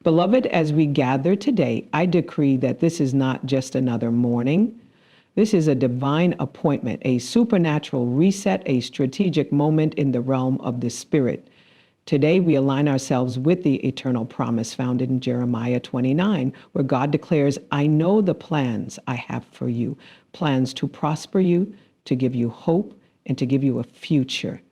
Beloved, as we gather today, I decree that this is not just another morning. This is a divine appointment, a supernatural reset, a strategic moment in the realm of the Spirit. Today, we align ourselves with the eternal promise found in Jeremiah 29, where God declares, I know the plans I have for you, plans to prosper you, to give you hope, and to give you a future.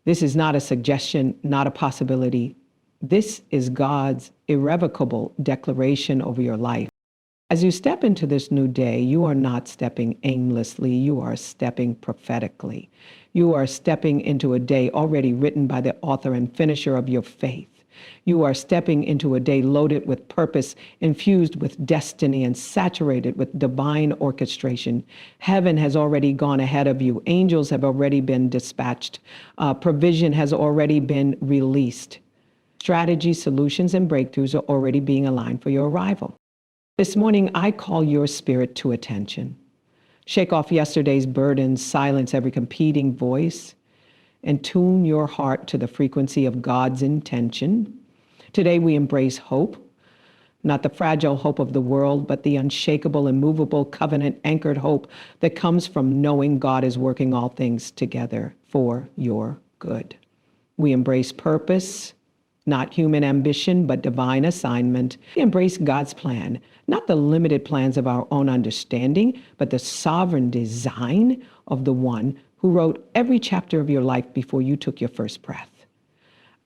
This is not a suggestion, not a possibility. This is God's irrevocable declaration over your life. As you step into this new day, you are not stepping aimlessly, you are stepping prophetically. You are stepping into a day already written by the author and finisher of your faith. You are stepping into a day loaded with purpose, infused with destiny, and saturated with divine orchestration. Heaven has already gone ahead of you. Angels have already been dispatched. Provision has already been released. Strategies, solutions, and breakthroughs are already being aligned for your arrival. This morning, I call your spirit to attention. Shake off yesterday's burdens, silence every competing voice, and tune your heart to the frequency of God's intention. Today, we embrace hope, not the fragile hope of the world, but the unshakable, immovable, covenant-anchored hope that comes from knowing God is working all things together for your good. We embrace purpose, not human ambition, but divine assignment. We embrace God's plan, not the limited plans of our own understanding, but the sovereign design of the one who wrote every chapter of your life before you took your first breath.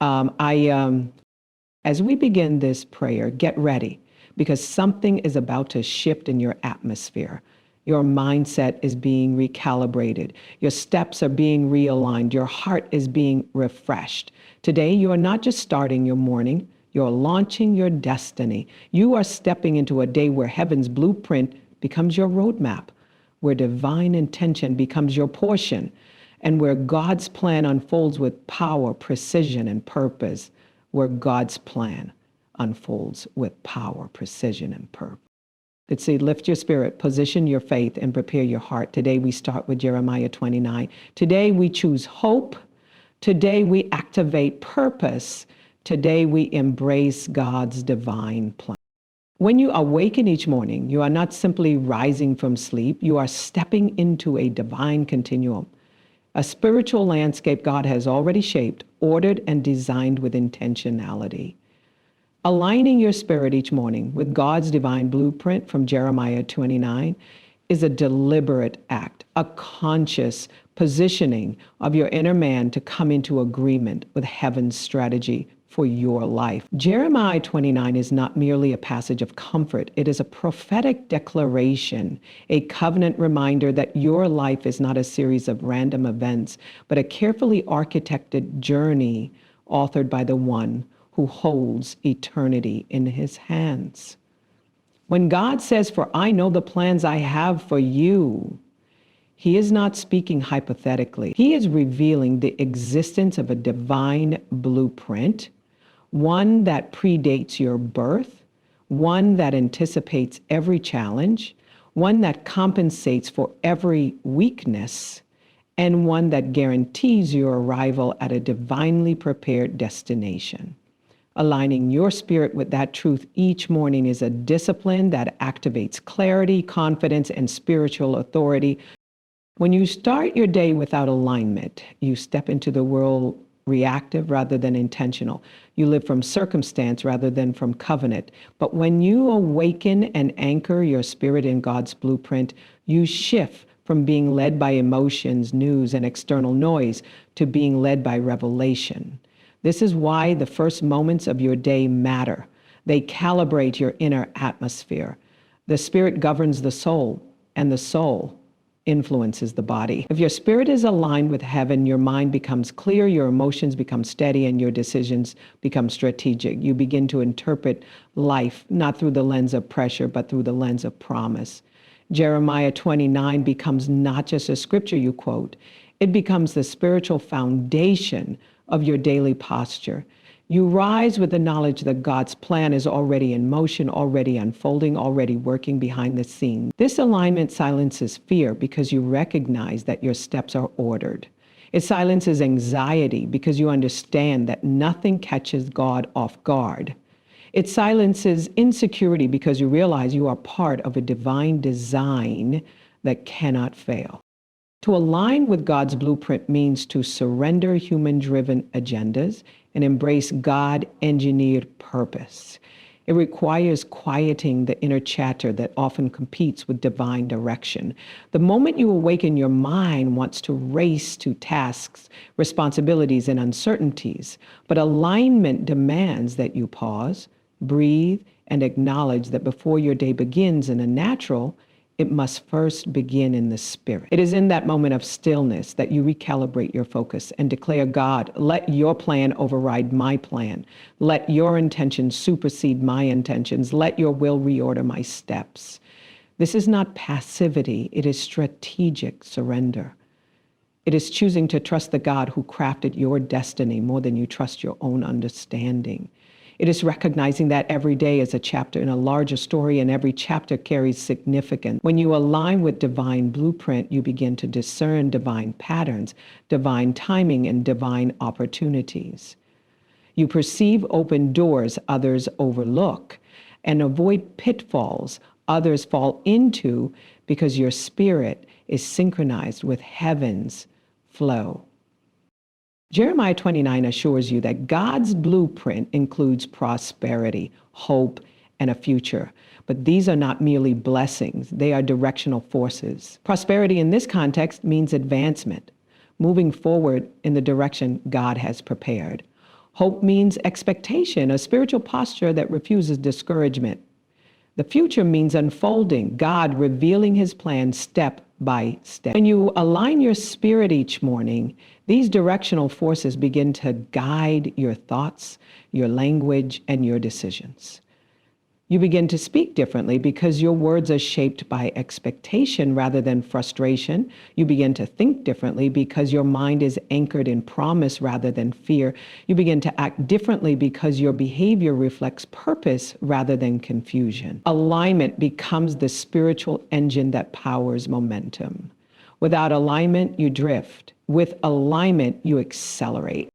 As we begin this prayer, get ready, because something is about to shift in your atmosphere. Your mindset is being recalibrated. Your steps are being realigned. Your heart is being refreshed. Today, you are not just starting your morning, you're launching your destiny. You are stepping into a day where heaven's blueprint becomes your roadmap, where divine intention becomes your portion, and where God's plan unfolds with power, precision, and purpose, where God's plan unfolds with power, precision, and purpose. Let's see, lift your spirit, position your faith, and prepare your heart. Today, we start with Jeremiah 29. Today, we choose hope. Today, we activate purpose. Today, we embrace God's divine plan. When you awaken each morning, you are not simply rising from sleep. You are stepping into a divine continuum, a spiritual landscape God has already shaped, ordered, and designed with intentionality. Aligning your spirit each morning with God's divine blueprint from Jeremiah 29 is a deliberate act, a conscious positioning of your inner man to come into agreement with heaven's strategy for your life. Jeremiah 29 is not merely a passage of comfort. It is a prophetic declaration, a covenant reminder that your life is not a series of random events, but a carefully architected journey authored by the one who holds eternity in his hands. When God says, "For I know the plans I have for you," he is not speaking hypothetically. He is revealing the existence of a divine blueprint, one that predates your birth, one that anticipates every challenge, one that compensates for every weakness, and one that guarantees your arrival at a divinely prepared destination. Aligning your spirit with that truth each morning is a discipline that activates clarity, confidence, and spiritual authority. When you start your day without alignment, you step into the world reactive rather than intentional. You live from circumstance rather than from covenant. But when you awaken and anchor your spirit in God's blueprint, you shift from being led by emotions, news, and external noise to being led by revelation. This is why the first moments of your day matter. They calibrate your inner atmosphere. The spirit governs the soul, and the soul influences the body. If your spirit is aligned with heaven, your mind becomes clear, your emotions become steady, and your decisions become strategic. You begin to interpret life not through the lens of pressure, but through the lens of promise. Jeremiah 29 becomes not just a scripture you quote, it becomes the spiritual foundation of your daily posture. You rise with the knowledge that God's plan is already in motion, already unfolding, already working behind the scenes. This alignment silences fear because you recognize that your steps are ordered. It silences anxiety because you understand that nothing catches God off guard. It silences insecurity because you realize you are part of a divine design that cannot fail. To align with God's blueprint means to surrender human-driven agendas and embrace God-engineered purpose. It requires quieting the inner chatter that often competes with divine direction. The moment you awaken, your mind wants to race to tasks, responsibilities, and uncertainties. But alignment demands that you pause, breathe, and acknowledge that before your day begins in the natural, it must first begin in the spirit. It is in that moment of stillness that you recalibrate your focus and declare, God, let your plan override my plan. Let your intentions supersede my intentions. Let your will reorder my steps. This is not passivity. It is strategic surrender. It is choosing to trust the God who crafted your destiny more than you trust your own understanding. It is recognizing that every day is a chapter in a larger story, and every chapter carries significance. When you align with divine blueprint, you begin to discern divine patterns, divine timing, and divine opportunities. You perceive open doors others overlook and avoid pitfalls others fall into because your spirit is synchronized with heaven's flow. Jeremiah 29 assures you that God's blueprint includes prosperity, hope, and a future. But these are not merely blessings, they are directional forces. Prosperity in this context means advancement, moving forward in the direction God has prepared. Hope means expectation, a spiritual posture that refuses discouragement. The future means unfolding, God revealing his plan step by step. When you align your spirit each morning, these directional forces begin to guide your thoughts, your language, and your decisions. You begin to speak differently because your words are shaped by expectation rather than frustration. You begin to think differently because your mind is anchored in promise rather than fear. You begin to act differently because your behavior reflects purpose rather than confusion. Alignment becomes the spiritual engine that powers momentum. Without alignment, you drift. With alignment, you accelerate.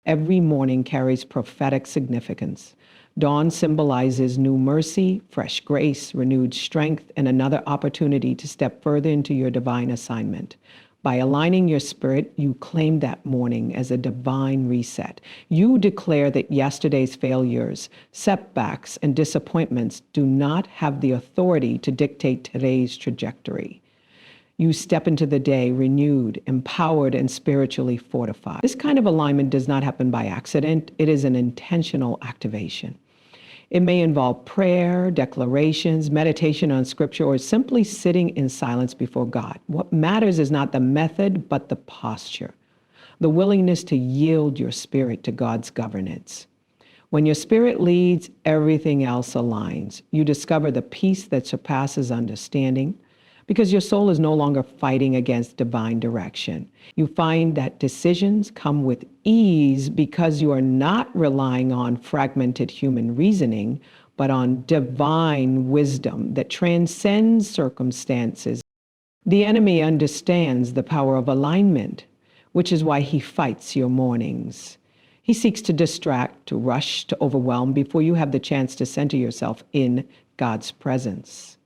Every morning carries prophetic significance. Dawn symbolizes new mercy, fresh grace, renewed strength, and another opportunity to step further into your divine assignment. By aligning your spirit, you claim that morning as a divine reset. You declare that yesterday's failures, setbacks, and disappointments do not have the authority to dictate today's trajectory. You step into the day renewed, empowered, and spiritually fortified. This kind of alignment does not happen by accident. It is an intentional activation. It may involve prayer, declarations, meditation on scripture, or simply sitting in silence before God. What matters is not the method, but the posture, the willingness to yield your spirit to God's governance. When your spirit leads, everything else aligns. You discover the peace that surpasses understanding, because your soul is no longer fighting against divine direction. You find that decisions come with ease because you are not relying on fragmented human reasoning, but on divine wisdom that transcends circumstances. The enemy understands the power of alignment, which is why he fights your mornings. He seeks to distract, to rush, to overwhelm before you have the chance to center yourself in God's presence.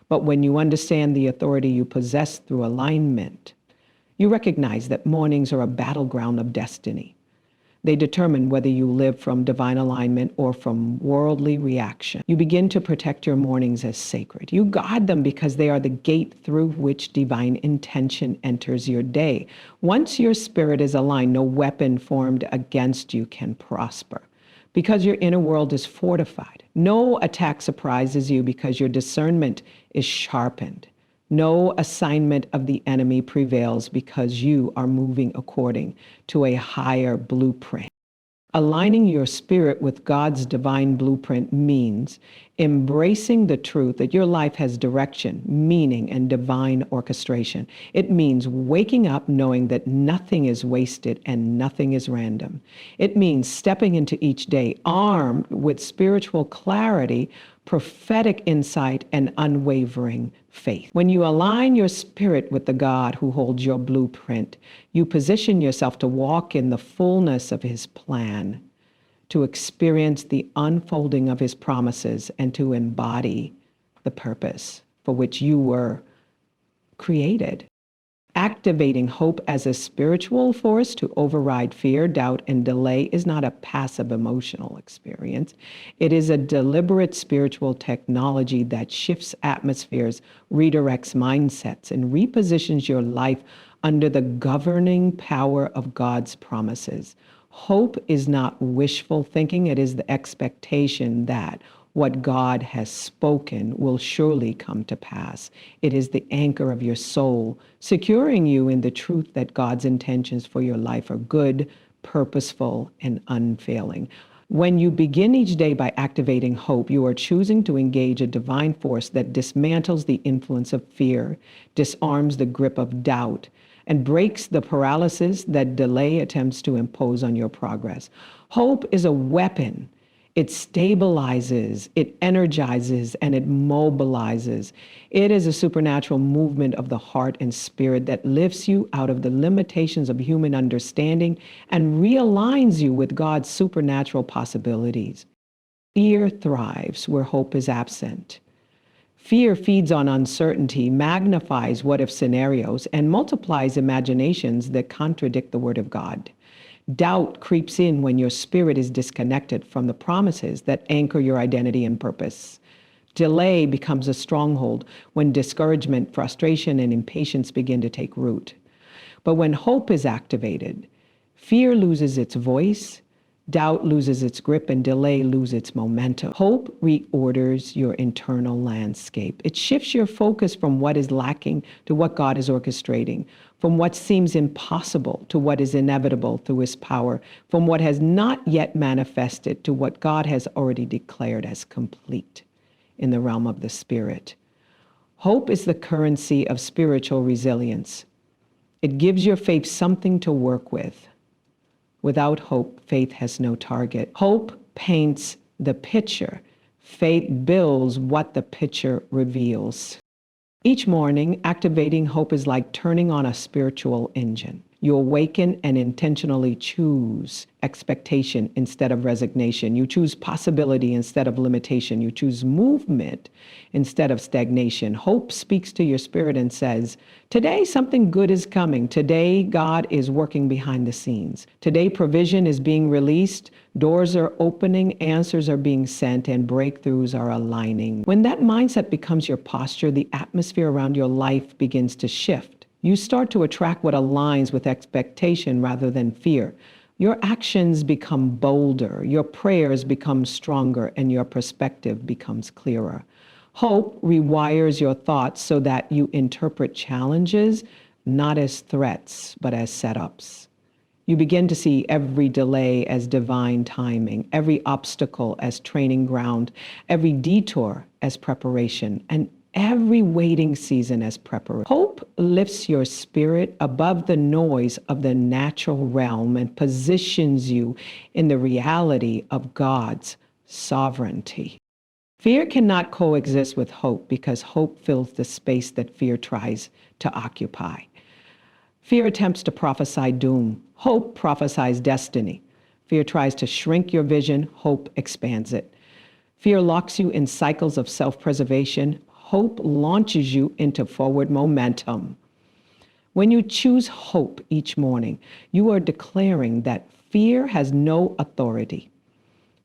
But when you understand the authority you possess through alignment, you recognize that mornings are a battleground of destiny. They determine whether you live from divine alignment or from worldly reaction. You begin to protect your mornings as sacred. You guard them because they are the gate through which divine intention enters your day. Once your spirit is aligned, no weapon formed against you can prosper, because your inner world is fortified. No attack surprises you because your discernment is sharpened. No assignment of the enemy prevails because you are moving according to a higher blueprint. Aligning your spirit with God's divine blueprint means embracing the truth that your life has direction, meaning, and divine orchestration. It means waking up knowing that nothing is wasted and nothing is random. It means stepping into each day armed with spiritual clarity, prophetic insight, and unwavering faith. When you align your spirit with the God who holds your blueprint, you position yourself to walk in the fullness of his plan. to experience the unfolding of his promises and to embody the purpose for which you were created. Activating hope as a spiritual force to override fear, doubt, and delay is not a passive emotional experience. It is a deliberate spiritual technology that shifts atmospheres, redirects mindsets, and repositions your life under the governing power of God's promises. Hope is not wishful thinking, it is the expectation that what God has spoken will surely come to pass. It is the anchor of your soul, securing you in the truth that God's intentions for your life are good, purposeful, and unfailing. When you begin each day by activating hope, you are choosing to engage a divine force that dismantles the influence of fear, disarms the grip of doubt, and breaks the paralysis that delay attempts to impose on your progress. Hope is a weapon. It stabilizes, it energizes, and it mobilizes. It is a supernatural movement of the heart and spirit that lifts you out of the limitations of human understanding and realigns you with God's supernatural possibilities. Fear thrives where hope is absent. Fear feeds on uncertainty, magnifies what-if scenarios, and multiplies imaginations that contradict the Word of God. Doubt creeps in when your spirit is disconnected from the promises that anchor your identity and purpose. Delay becomes a stronghold when discouragement, frustration, and impatience begin to take root. But when hope is activated, fear loses its voice, doubt loses its grip, and delay loses its momentum. Hope reorders your internal landscape. It shifts your focus from what is lacking to what God is orchestrating, from what seems impossible to what is inevitable through his power, from what has not yet manifested to what God has already declared as complete in the realm of the Spirit. Hope is the currency of spiritual resilience. It gives your faith something to work with. Without hope, faith has no target. Hope paints the picture. Faith builds what the picture reveals. Each morning, activating hope is like turning on a spiritual engine. You awaken and intentionally choose expectation instead of resignation. You choose possibility instead of limitation. You choose movement instead of stagnation. Hope speaks to your spirit and says, today something good is coming. Today God is working behind the scenes. Today provision is being released. Doors are opening, answers are being sent, and breakthroughs are aligning. When that mindset becomes your posture, the atmosphere around your life begins to shift. You start to attract what aligns with expectation rather than fear. Your actions become bolder, your prayers become stronger, and your perspective becomes clearer. Hope rewires your thoughts so that you interpret challenges not as threats, but as setups. You begin to see every delay as divine timing, every obstacle as training ground, every detour as preparation, and every waiting season as preparation. Hope lifts your spirit above the noise of the natural realm and positions you in the reality of God's sovereignty. Fear cannot coexist with hope because hope fills the space that fear tries to occupy. Fear attempts to prophesy doom. Hope prophesies destiny. Fear tries to shrink your vision. Hope expands it. Fear locks you in cycles of self-preservation. Hope launches you into forward momentum. When you choose hope each morning, you are declaring that fear has no authority.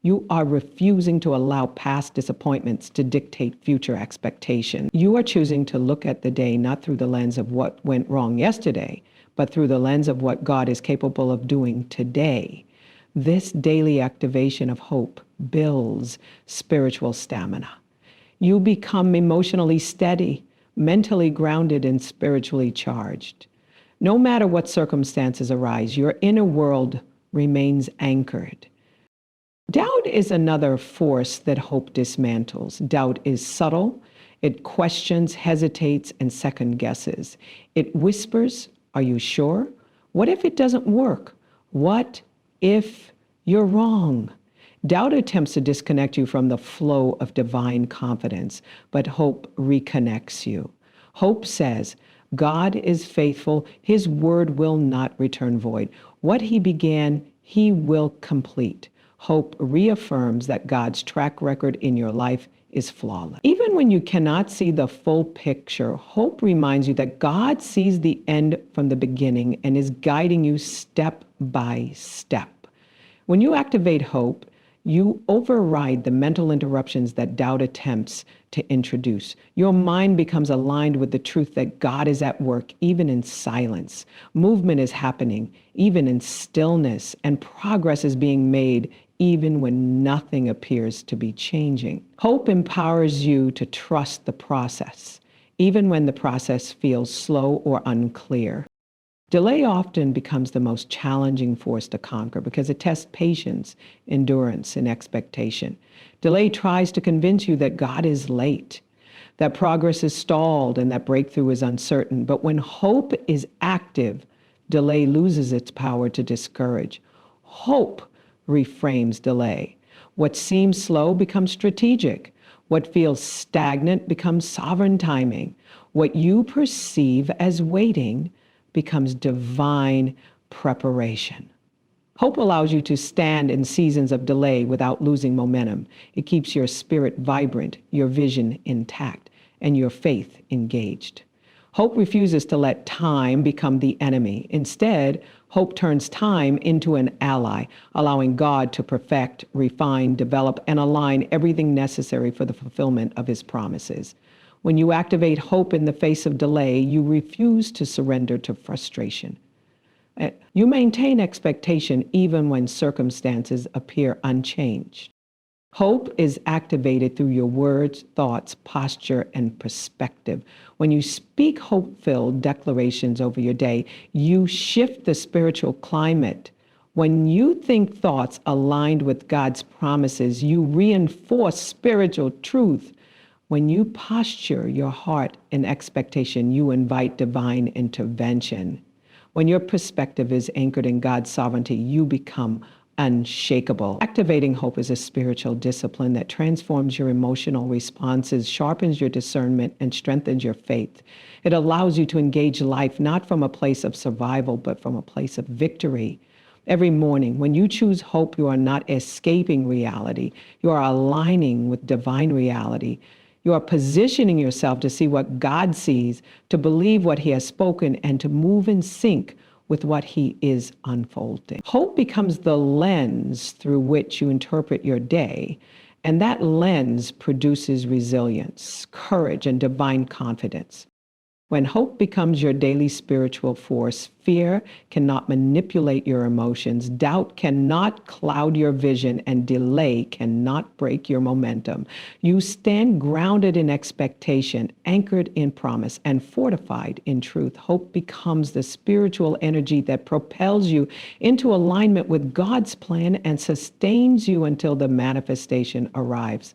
You are refusing to allow past disappointments to dictate future expectation. You are choosing to look at the day not through the lens of what went wrong yesterday, but through the lens of what God is capable of doing today. This daily activation of hope builds spiritual stamina. You become emotionally steady, mentally grounded, and spiritually charged. No matter what circumstances arise, your inner world remains anchored. Doubt is another force that hope dismantles. Doubt is subtle. It questions, hesitates, and second guesses. It whispers, "Are you sure? What if it doesn't work? What if you're wrong?" Doubt attempts to disconnect you from the flow of divine confidence, but hope reconnects you. Hope says, God is faithful. His word will not return void. What he began, he will complete. Hope reaffirms that God's track record in your life is flawless. Even when you cannot see the full picture, hope reminds you that God sees the end from the beginning and is guiding you step by step. When you activate hope, you override the mental interruptions that doubt attempts to introduce. Your mind becomes aligned with the truth that God is at work, even in silence. Movement is happening, even in stillness, and progress is being made, even when nothing appears to be changing. Hope empowers you to trust the process, even when the process feels slow or unclear. Delay often becomes the most challenging force to conquer because it tests patience, endurance, and expectation. Delay tries to convince you that God is late, that progress is stalled, and that breakthrough is uncertain. But when hope is active, delay loses its power to discourage. Hope reframes delay. What seems slow becomes strategic. What feels stagnant becomes sovereign timing. What you perceive as waiting becomes divine preparation. Hope allows you to stand in seasons of delay without losing momentum. It keeps your spirit vibrant, your vision intact, and your faith engaged. Hope refuses to let time become the enemy. Instead, hope turns time into an ally, allowing God to perfect, refine, develop, and align everything necessary for the fulfillment of his promises. When you activate hope in the face of delay, you refuse to surrender to frustration. You maintain expectation even when circumstances appear unchanged. Hope is activated through your words, thoughts, posture, and perspective. When you speak hope-filled declarations over your day, you shift the spiritual climate. When you think thoughts aligned with God's promises, you reinforce spiritual truth. When you posture your heart in expectation, you invite divine intervention. When your perspective is anchored in God's sovereignty, you become unshakable. Activating hope is a spiritual discipline that transforms your emotional responses, sharpens your discernment, and strengthens your faith. It allows you to engage life not from a place of survival, but from a place of victory. Every morning, when you choose hope, you are not escaping reality. You are aligning with divine reality. You are positioning yourself to see what God sees, to believe what he has spoken, and to move in sync with what he is unfolding. Hope becomes the lens through which you interpret your day, and that lens produces resilience, courage, and divine confidence. When hope becomes your daily spiritual force, fear cannot manipulate your emotions, doubt cannot cloud your vision, and delay cannot break your momentum. You stand grounded in expectation, anchored in promise, and fortified in truth. Hope becomes the spiritual energy that propels you into alignment with God's plan and sustains you until the manifestation arrives.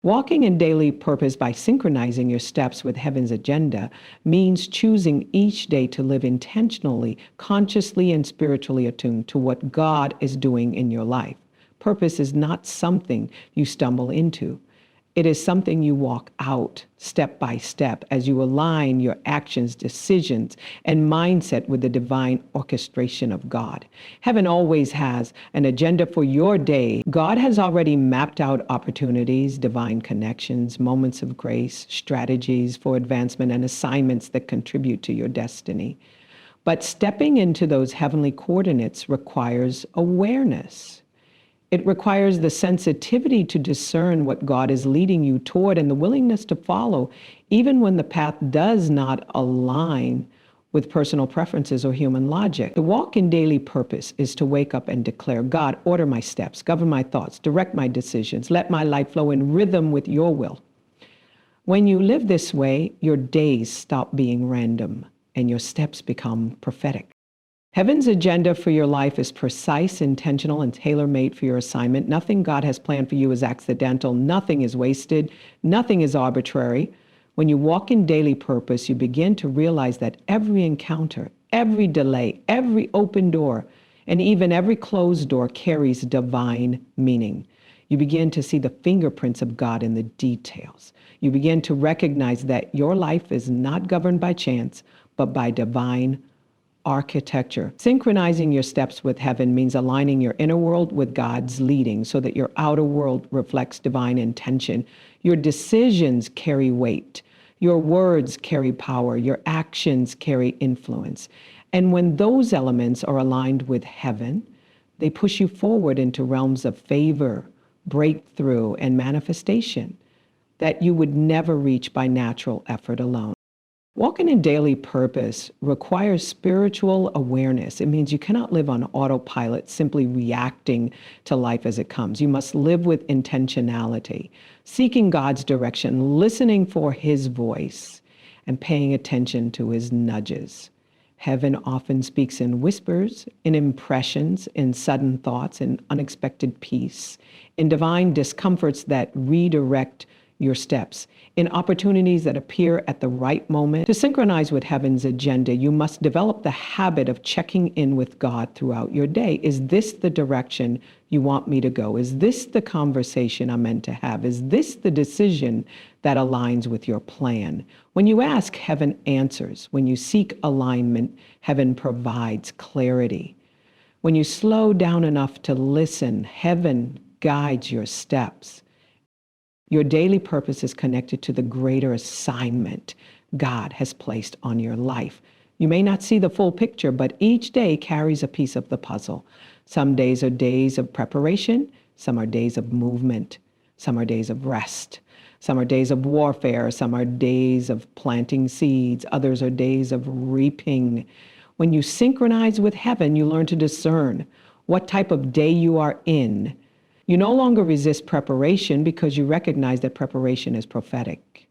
Walking in daily purpose by synchronizing your steps with heaven's agenda means choosing each day to live intentionally, consciously, and spiritually attuned to what God is doing in your life. Purpose is not something you stumble into. It is something you walk out step by step as you align your actions, decisions, and mindset with the divine orchestration of God. Heaven always has an agenda for your day. God has already mapped out opportunities, divine connections, moments of grace, strategies for advancement, and assignments that contribute to your destiny. But stepping into those heavenly coordinates requires awareness. It requires the sensitivity to discern what God is leading you toward and the willingness to follow, even when the path does not align with personal preferences or human logic. To walk in daily purpose is to wake up and declare, God, order my steps, govern my thoughts, direct my decisions, let my life flow in rhythm with your will. When you live this way, your days stop being random and your steps become prophetic. Heaven's agenda for your life is precise, intentional, and tailor-made for your assignment. Nothing God has planned for you is accidental. Nothing is wasted. Nothing is arbitrary. When you walk in daily purpose, you begin to realize that every encounter, every delay, every open door, and even every closed door carries divine meaning. You begin to see the fingerprints of God in the details. You begin to recognize that your life is not governed by chance, but by divine architecture. Synchronizing your steps with heaven means aligning your inner world with God's leading so that your outer world reflects divine intention. Your decisions carry weight. Your words carry power. Your actions carry influence. And when those elements are aligned with heaven, they push you forward into realms of favor, breakthrough, and manifestation that you would never reach by natural effort alone. Walking in daily purpose requires spiritual awareness. It means you cannot live on autopilot, simply reacting to life as it comes. You must live with intentionality, seeking God's direction, listening for his voice, and paying attention to his nudges. Heaven often speaks in whispers, in impressions, in sudden thoughts, in unexpected peace, in divine discomforts that redirect your steps, in opportunities that appear at the right moment. To synchronize with heaven's agenda, you must develop the habit of checking in with God throughout your day. Is this the direction you want me to go? Is this the conversation I'm meant to have? Is this the decision that aligns with your plan? When you ask, heaven answers. When you seek alignment, heaven provides clarity. When you slow down enough to listen, heaven guides your steps. Your daily purpose is connected to the greater assignment God has placed on your life. You may not see the full picture, but each day carries a piece of the puzzle. Some days are days of preparation. Some are days of movement. Some are days of rest. Some are days of warfare. Some are days of planting seeds. Others are days of reaping. When you synchronize with heaven, you learn to discern what type of day you are in. You no longer resist preparation because you recognize that preparation is prophetic.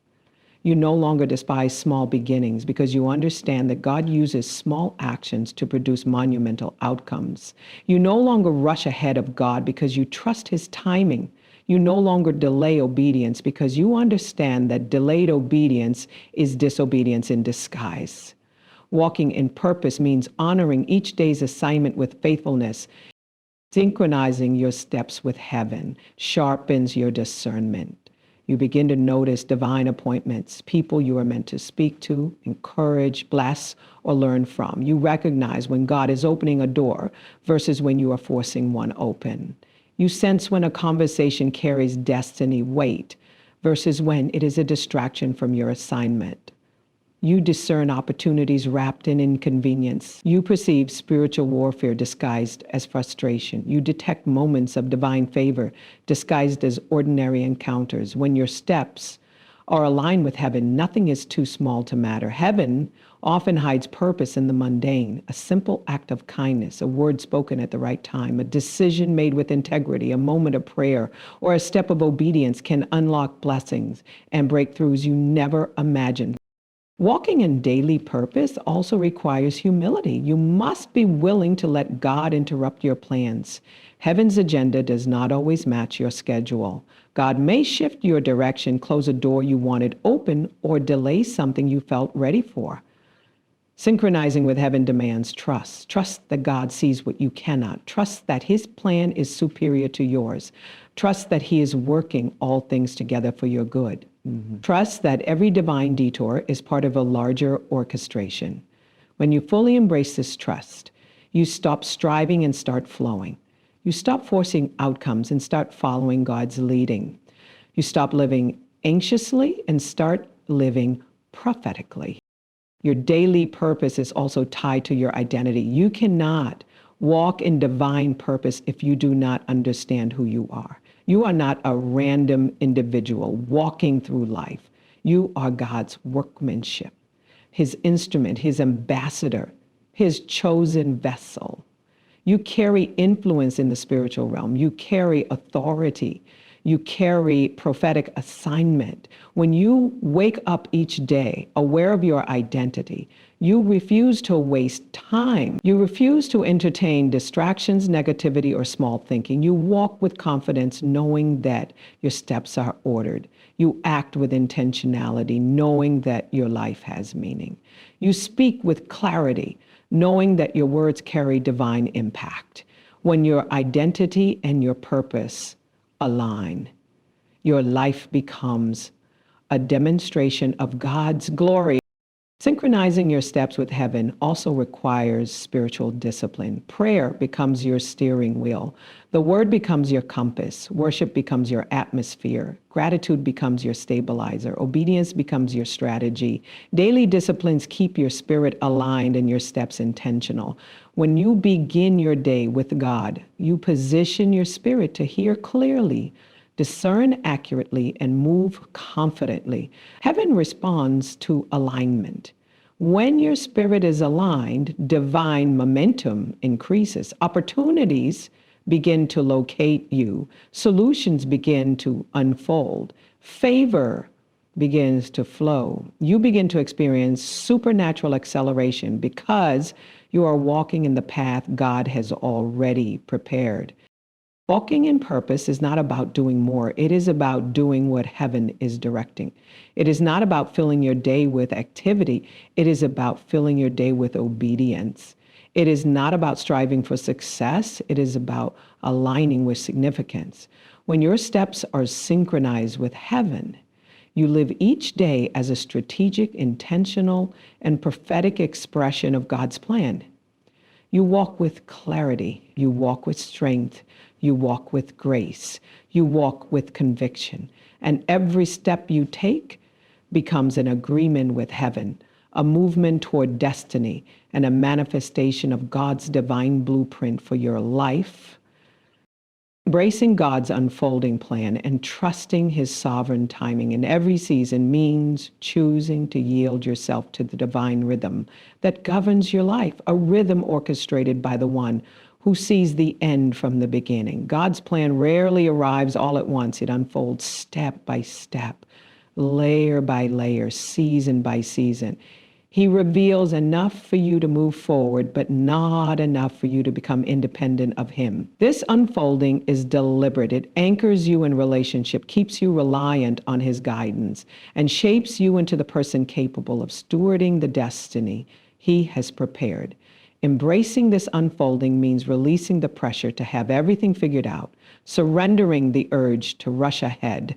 You no longer despise small beginnings because you understand that God uses small actions to produce monumental outcomes. You no longer rush ahead of God because you trust his timing. You no longer delay obedience because you understand that delayed obedience is disobedience in disguise. Walking in purpose means honoring each day's assignment with faithfulness. Synchronizing your steps with heaven sharpens your discernment. You begin to notice divine appointments, people you are meant to speak to, encourage, bless, or learn from. You recognize when God is opening a door versus when you are forcing one open. You sense when a conversation carries destiny weight versus when it is a distraction from your assignment. You discern opportunities wrapped in inconvenience. You perceive spiritual warfare disguised as frustration. You detect moments of divine favor disguised as ordinary encounters. When your steps are aligned with heaven, nothing is too small to matter. Heaven often hides purpose in the mundane. A simple act of kindness, a word spoken at the right time, a decision made with integrity, a moment of prayer, or a step of obedience can unlock blessings and breakthroughs you never imagined. Walking in daily purpose also requires humility. You must be willing to let God interrupt your plans. Heaven's agenda does not always match your schedule. God may shift your direction, close a door you wanted open, or delay something you felt ready for. Synchronizing with heaven demands trust. Trust that God sees what you cannot. Trust that his plan is superior to yours. Trust that he is working all things together for your good. Trust that every divine detour is part of a larger orchestration. When you fully embrace this trust, you stop striving and start flowing. You stop forcing outcomes and start following God's leading. You stop living anxiously and start living prophetically. Your daily purpose is also tied to your identity. You cannot walk in divine purpose if you do not understand who you are. You are not a random individual walking through life. You are God's workmanship, his instrument, his ambassador, his chosen vessel. You carry influence in the spiritual realm. You carry authority. You carry prophetic assignment. When you wake up each day aware of your identity, you refuse to waste time. You refuse to entertain distractions, negativity, or small thinking. You walk with confidence knowing that your steps are ordered. You act with intentionality knowing that your life has meaning. You speak with clarity knowing that your words carry divine impact. When your identity and your purpose align, your life becomes a demonstration of God's glory. Synchronizing your steps with heaven also requires spiritual discipline. Prayer becomes your steering wheel. The word becomes your compass. Worship becomes your atmosphere. Gratitude becomes your stabilizer. Obedience becomes your strategy. Daily disciplines keep your spirit aligned and your steps intentional. When you begin your day with God, you position your spirit to hear clearly, discern accurately, and move confidently. Heaven responds to alignment. When your spirit is aligned, divine momentum increases. Opportunities begin to locate you. Solutions begin to unfold. Favor begins to flow. You begin to experience supernatural acceleration because you are walking in the path God has already prepared. Walking in purpose is not about doing more. It is about doing what heaven is directing. It is not about filling your day with activity. It is about filling your day with obedience. It is not about striving for success. It is about aligning with significance. When your steps are synchronized with heaven, you live each day as a strategic, intentional, and prophetic expression of God's plan. You walk with clarity. You walk with strength. You walk with grace. You walk with conviction. And every step you take becomes an agreement with heaven, a movement toward destiny, and a manifestation of God's divine blueprint for your life. Embracing God's unfolding plan and trusting his sovereign timing in every season means choosing to yield yourself to the divine rhythm that governs your life, a rhythm orchestrated by the one who sees the end from the beginning. God's plan rarely arrives all at once. It unfolds step by step, layer by layer, season by season. He reveals enough for you to move forward, but not enough for you to become independent of him. This unfolding is deliberate. It anchors you in relationship, keeps you reliant on his guidance, and shapes you into the person capable of stewarding the destiny he has prepared. Embracing this unfolding means releasing the pressure to have everything figured out, surrendering the urge to rush ahead,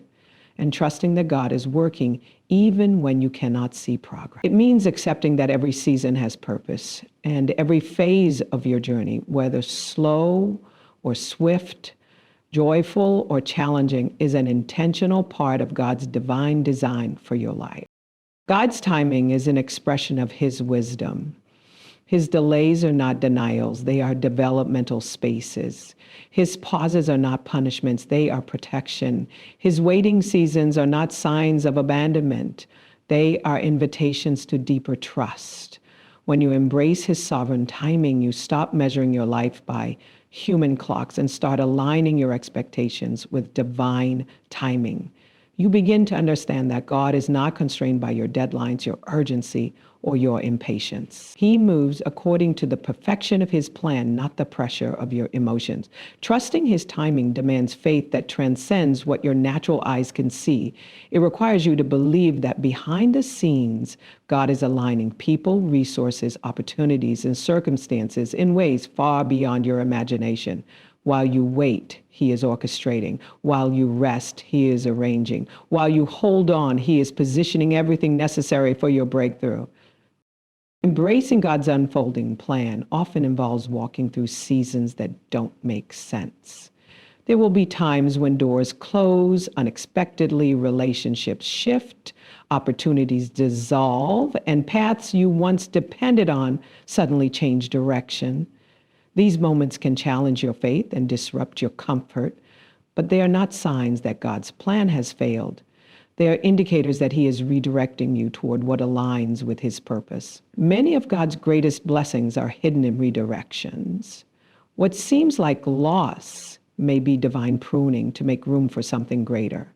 and trusting that God is working even when you cannot see progress. It means accepting that every season has purpose and every phase of your journey, whether slow or swift, joyful or challenging, is an intentional part of God's divine design for your life. God's timing is an expression of his wisdom. His delays are not denials, they are developmental spaces. His pauses are not punishments, they are protection. His waiting seasons are not signs of abandonment, they are invitations to deeper trust. When you embrace his sovereign timing, you stop measuring your life by human clocks and start aligning your expectations with divine timing. You begin to understand that God is not constrained by your deadlines, your urgency, or your impatience. He moves according to the perfection of his plan, not the pressure of your emotions. Trusting his timing demands faith that transcends what your natural eyes can see. It requires you to believe that behind the scenes, God is aligning people, resources, opportunities, and circumstances in ways far beyond your imagination. While you wait, he is orchestrating. While you rest, he is arranging. While you hold on, he is positioning everything necessary for your breakthrough. Embracing God's unfolding plan often involves walking through seasons that don't make sense. There will be times when doors close unexpectedly, relationships shift, opportunities dissolve, and paths you once depended on suddenly change direction. These moments can challenge your faith and disrupt your comfort, but they are not signs that God's plan has failed. They are indicators that he is redirecting you toward what aligns with his purpose. Many of God's greatest blessings are hidden in redirections. What seems like loss may be divine pruning to make room for something greater.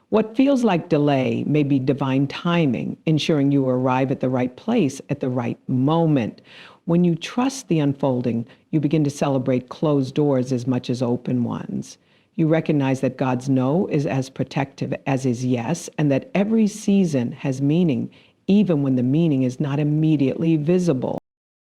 What feels like delay may be divine timing, ensuring you arrive at the right place at the right moment. When you trust the unfolding, you begin to celebrate closed doors as much as open ones. You recognize that God's no is as protective as his yes, and that every season has meaning, even when the meaning is not immediately visible.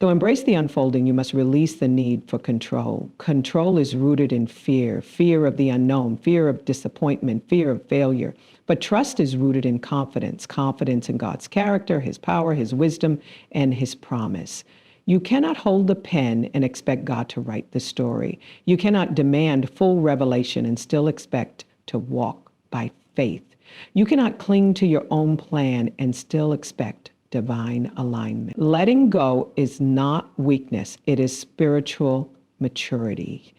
To embrace the unfolding, you must release the need for control. Control is rooted in fear, fear of the unknown, fear of disappointment, fear of failure. But But trust is rooted in confidence, confidence in God's character, his power, his wisdom, and his promise. You cannot hold the pen and expect God to write the story. You cannot demand full revelation and still expect to walk by faith. You cannot cling to your own plan and still expect divine alignment. Letting go is not weakness, it is spiritual maturity.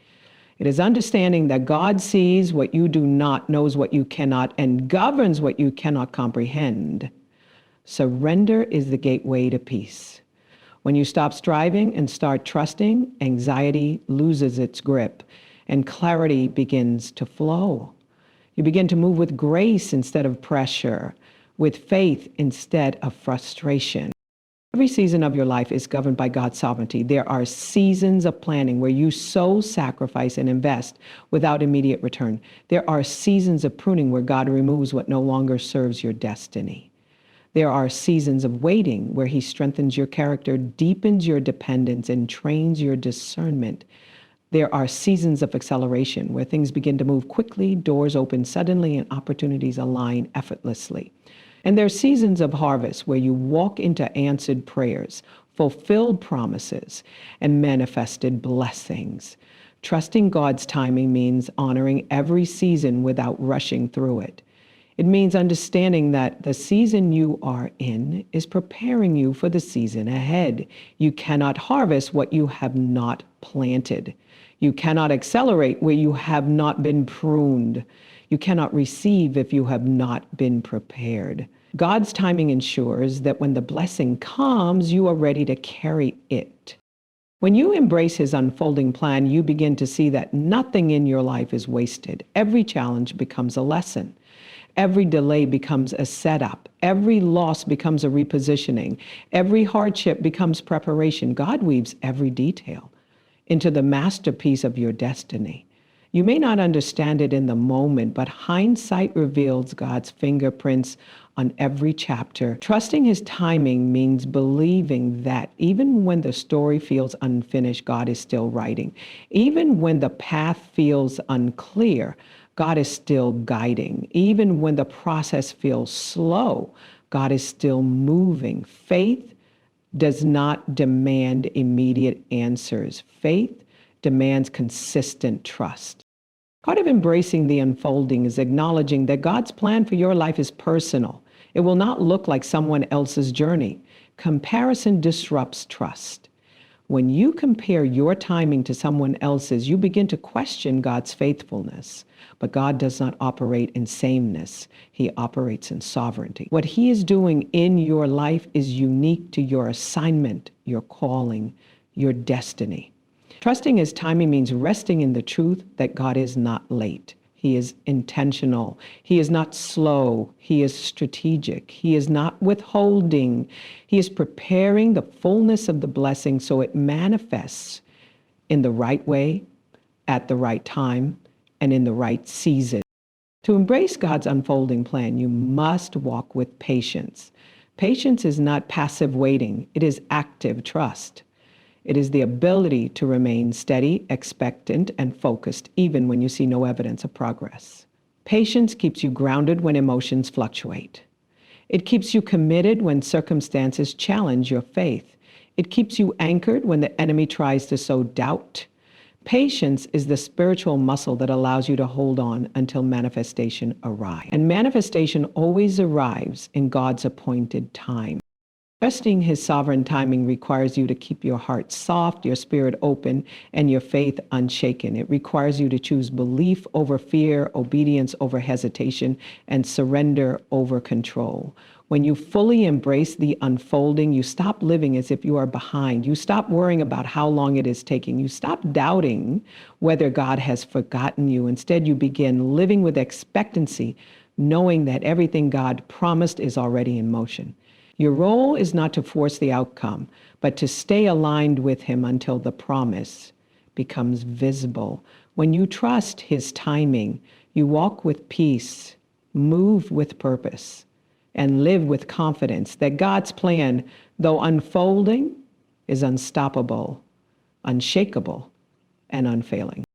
It is understanding that God sees what you do not, knows what you cannot, and governs what you cannot comprehend. Surrender is the gateway to peace. When you stop striving and start trusting, anxiety loses its grip and clarity begins to flow. You begin to move with grace instead of pressure, with faith instead of frustration. Every season of your life is governed by God's sovereignty. There are seasons of planning where you sow, sacrifice, and invest without immediate return. There are seasons of pruning where God removes what no longer serves your destiny. There are seasons of waiting where he strengthens your character, deepens your dependence, and trains your discernment. There are seasons of acceleration where things begin to move quickly, doors open suddenly, and opportunities align effortlessly. And there are seasons of harvest where you walk into answered prayers, fulfilled promises, and manifested blessings. Trusting God's timing means honoring every season without rushing through it. It means understanding that the season you are in is preparing you for the season ahead. You cannot harvest what you have not planted. You cannot accelerate where you have not been pruned. You cannot receive if you have not been prepared. God's timing ensures that when the blessing comes, you are ready to carry it. When you embrace his unfolding plan, you begin to see that nothing in your life is wasted. Every challenge becomes a lesson. Every delay becomes a setup. Every loss becomes a repositioning. Every hardship becomes preparation. God weaves every detail into the masterpiece of your destiny. You may not understand it in the moment, but hindsight reveals God's fingerprints on every chapter. Trusting his timing means believing that even when the story feels unfinished, God is still writing. Even when the path feels unclear, God is still guiding. Even when the process feels slow, God is still moving. Faith does not demand immediate answers. Faith demands consistent trust. Part of embracing the unfolding is acknowledging that God's plan for your life is personal. It will not look like someone else's journey. Comparison disrupts trust. When you compare your timing to someone else's, you begin to question God's faithfulness. But God does not operate in sameness. He operates in sovereignty. What he is doing in your life is unique to your assignment, your calling, your destiny. Trusting his timing means resting in the truth that God is not late. He is intentional. He is not slow. He is strategic. He is not withholding. He is preparing the fullness of the blessing so it manifests in the right way, at the right time, and in the right season. To embrace God's unfolding plan, you must walk with patience. Patience is not passive waiting. It is active trust. It is the ability to remain steady, expectant, and focused even when you see no evidence of progress. Patience keeps you grounded when emotions fluctuate. It keeps you committed when circumstances challenge your faith. It keeps you anchored when the enemy tries to sow doubt. Patience is the spiritual muscle that allows you to hold on until manifestation arrives. And manifestation always arrives in God's appointed time. Trusting his sovereign timing requires you to keep your heart soft, your spirit open, and your faith unshaken. It requires you to choose belief over fear, obedience over hesitation, and surrender over control. When you fully embrace the unfolding, you stop living as if you are behind. You stop worrying about how long it is taking. You stop doubting whether God has forgotten you. Instead, you begin living with expectancy, knowing that everything God promised is already in motion. Your role is not to force the outcome, but to stay aligned with him until the promise becomes visible. When you trust his timing, you walk with peace, move with purpose, and live with confidence that God's plan, though unfolding, is unstoppable, unshakable, and unfailing.